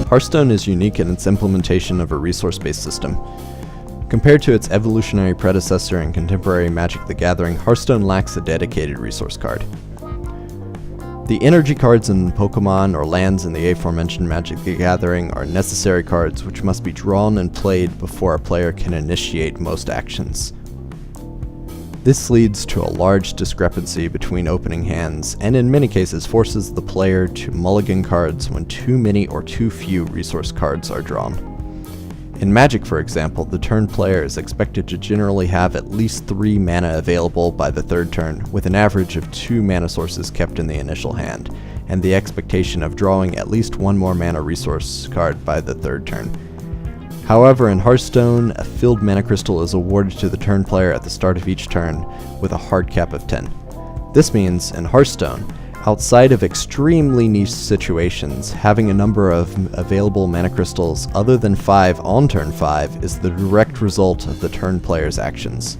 Hearthstone is unique in its implementation of a resource-based system. Compared to its evolutionary predecessor in contemporary Magic the Gathering, Hearthstone lacks a dedicated resource card. The energy cards in Pokemon or lands in the aforementioned Magic the Gathering are necessary cards which must be drawn and played before a player can initiate most actions. This leads to a large discrepancy between opening hands, and in many cases forces the player to mulligan cards when too many or too few resource cards are drawn. In Magic, for example, the turn player is expected to generally have at least 3 mana available by the third turn, with an average of 2 mana sources kept in the initial hand, and the expectation of drawing at least 1 more mana resource card by the third turn. However, in Hearthstone, a filled mana crystal is awarded to the turn player at the start of each turn, with a hard cap of 10. This means, in Hearthstone, outside of extremely niche situations, having a number of available mana crystals other than 5 on turn 5 is the direct result of the turn player's actions.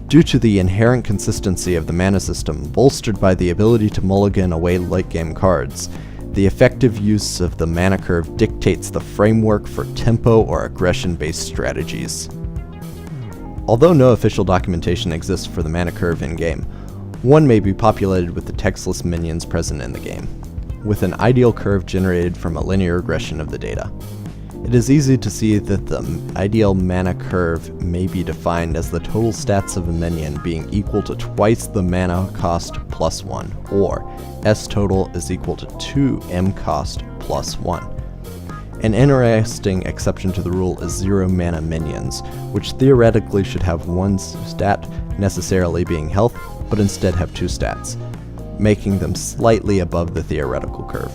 Due to the inherent consistency of the mana system, bolstered by the ability to mulligan away late game cards, the effective use of the mana curve dictates the framework for tempo or aggression-based strategies. Although no official documentation exists for the mana curve in-game, one may be populated with the textless minions present in the game, with an ideal curve generated from a linear regression of the data. It is easy to see that the ideal mana curve may be defined as the total stats of a minion being equal to twice the mana cost plus 1, or S total is equal to 2 M cost plus 1. An interesting exception to the rule is 0 mana minions, which theoretically should have 1 stat necessarily being health, but instead have 2 stats, making them slightly above the theoretical curve.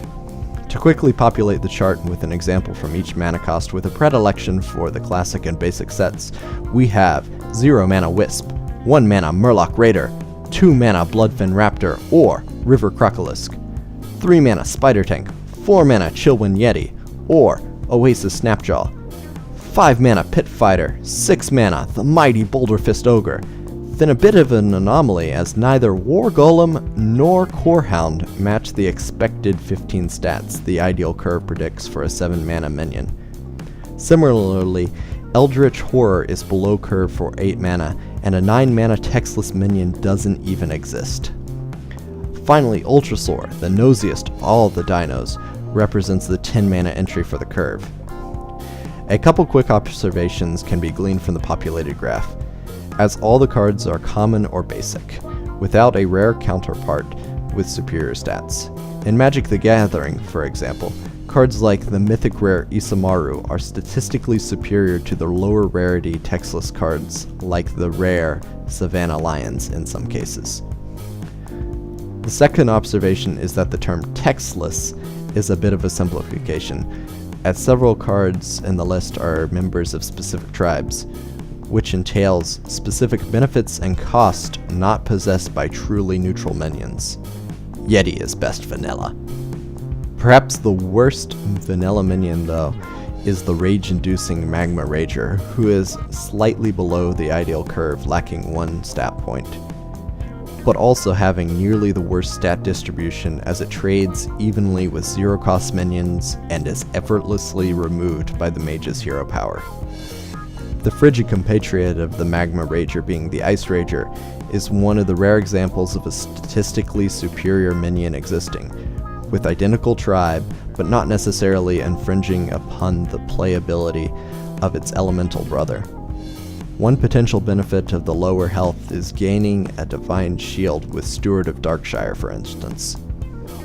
To quickly populate the chart with an example from each mana cost with a predilection for the classic and basic sets, we have 0 mana Wisp, 1 mana Murloc Raider, 2 mana Bloodfin Raptor or River Crocolisk, 3 mana Spider Tank, 4 mana Chillwind Yeti or Oasis Snapjaw, 5 mana Pit Fighter, 6 mana the mighty Boulder Fist Ogre, then a bit of an anomaly as neither War Golem nor Corehound match the expected 15 stats the ideal curve predicts for a 7 mana minion. Similarly, Eldritch Horror is below curve for 8 mana, and a 9 mana textless minion doesn't even exist. Finally, Ultrasaur, the nosiest of all the dinos, represents the 10 mana entry for the curve. A couple quick observations can be gleaned from the populated graph, as all the cards are common or basic, without a rare counterpart with superior stats. In Magic the Gathering, for example, cards like the mythic rare Isamaru are statistically superior to the lower rarity textless cards like the rare Savannah Lions in some cases. The second observation is that the term textless is a bit of a simplification, as several cards in the list are members of specific tribes, which entails specific benefits and cost not possessed by truly neutral minions. Yeti is best vanilla. Perhaps the worst vanilla minion, though, is the rage-inducing Magma Rager, who is slightly below the ideal curve, lacking 1 stat point, but also having nearly the worst stat distribution as it trades evenly with zero-cost minions and is effortlessly removed by the mage's hero power. The frigid compatriot of the Magma Rager being the Ice Rager is one of the rare examples of a statistically superior minion existing, with identical tribe, but not necessarily infringing upon the playability of its elemental brother. One potential benefit of the lower health is gaining a Divine Shield with Steward of Darkshire, for instance.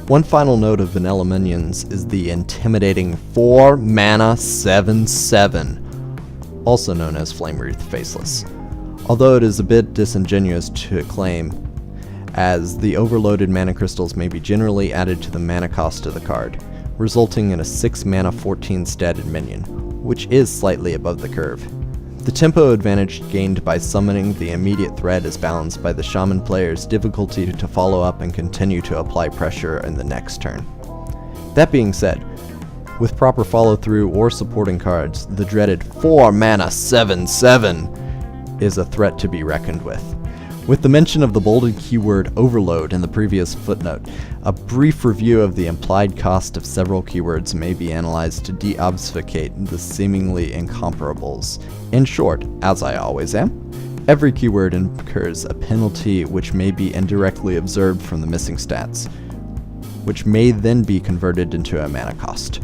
One final note of vanilla minions is the intimidating 4 mana 7/7, also known as Flame Wreath Faceless, although it is a bit disingenuous to claim, as the overloaded mana crystals may be generally added to the mana cost of the card, resulting in a 6 mana 14 statted minion, which is slightly above the curve. The tempo advantage gained by summoning the immediate threat is balanced by the Shaman player's difficulty to follow up and continue to apply pressure in the next turn. That being said, with proper follow-through or supporting cards, the dreaded 4 mana 7/7 is a threat to be reckoned with. With the mention of the bolded keyword overload in the previous footnote, a brief review of the implied cost of several keywords may be analyzed to deobfuscate the seemingly incomparables. In short, as I always am, every keyword incurs a penalty which may be indirectly observed from the missing stats, which may then be converted into a mana cost.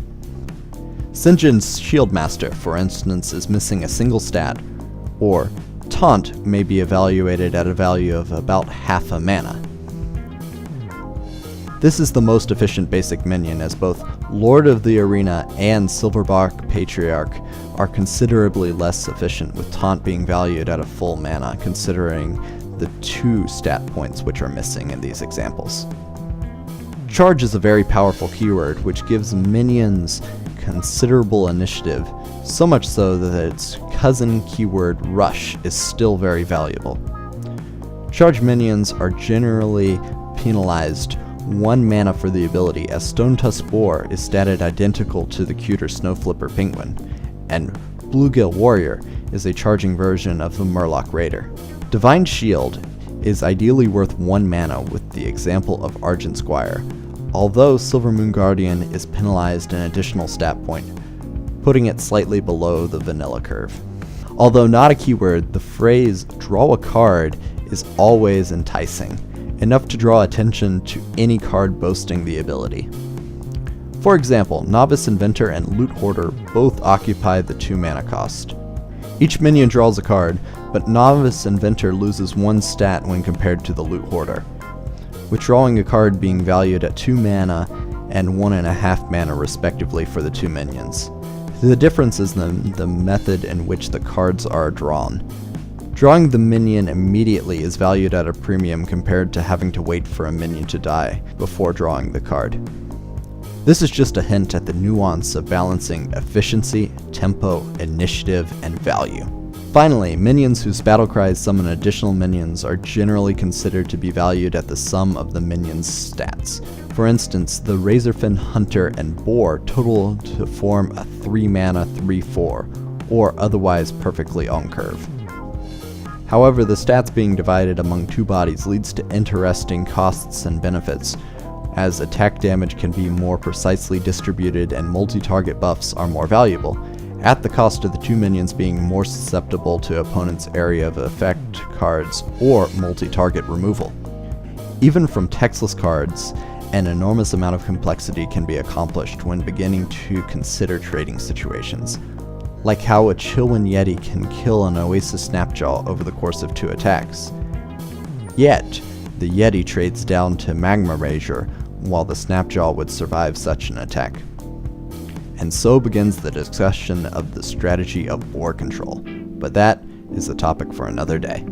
Sinjin's Shieldmaster, for instance, is missing a single stat, or Taunt may be evaluated at a value of about half a mana. This is the most efficient basic minion, as both Lord of the Arena and Silverbark Patriarch are considerably less efficient, with Taunt being valued at a full mana, considering the 2 stat points which are missing in these examples. Charge is a very powerful keyword which gives minions considerable initiative, so much so that its cousin keyword Rush is still very valuable. Charge minions are generally penalized 1 mana for the ability, as Stonetusk Boar is statted identical to the cuter Snowflipper Penguin, and Bluegill Warrior is a charging version of the Murloc Raider. Divine Shield is ideally worth 1 mana with the example of Argent Squire, although Silvermoon Guardian is penalized an additional stat point, putting it slightly below the vanilla curve. Although not a keyword, the phrase "draw a card" is always enticing, enough to draw attention to any card boasting the ability. For example, Novice Inventor and Loot Hoarder both occupy the 2 mana cost. Each minion draws a card, but Novice Inventor loses 1 stat when compared to the Loot Hoarder, with drawing a card being valued at 2 mana and 1.5 mana respectively for the 2 minions. The difference is the method in which the cards are drawn. Drawing the minion immediately is valued at a premium compared to having to wait for a minion to die before drawing the card. This is just a hint at the nuance of balancing efficiency, tempo, initiative, and value. Finally, minions whose battle cries summon additional minions are generally considered to be valued at the sum of the minion's stats. For instance, the Razorfin Hunter and Boar total to form a 3 mana 3/4, or otherwise perfectly on curve. However, the stats being divided among 2 bodies leads to interesting costs and benefits, as attack damage can be more precisely distributed and multi-target buffs are more valuable, at the cost of the 2 minions being more susceptible to opponent's area of effect cards or multi-target removal. Even from textless cards, an enormous amount of complexity can be accomplished when beginning to consider trading situations, like how a Chillwind Yeti can kill an Oasis Snapjaw over the course of 2 attacks. Yet, the Yeti trades down to Magma Razor, while the Snapjaw would survive such an attack. And so begins the discussion of the strategy of board control, but that is a topic for another day.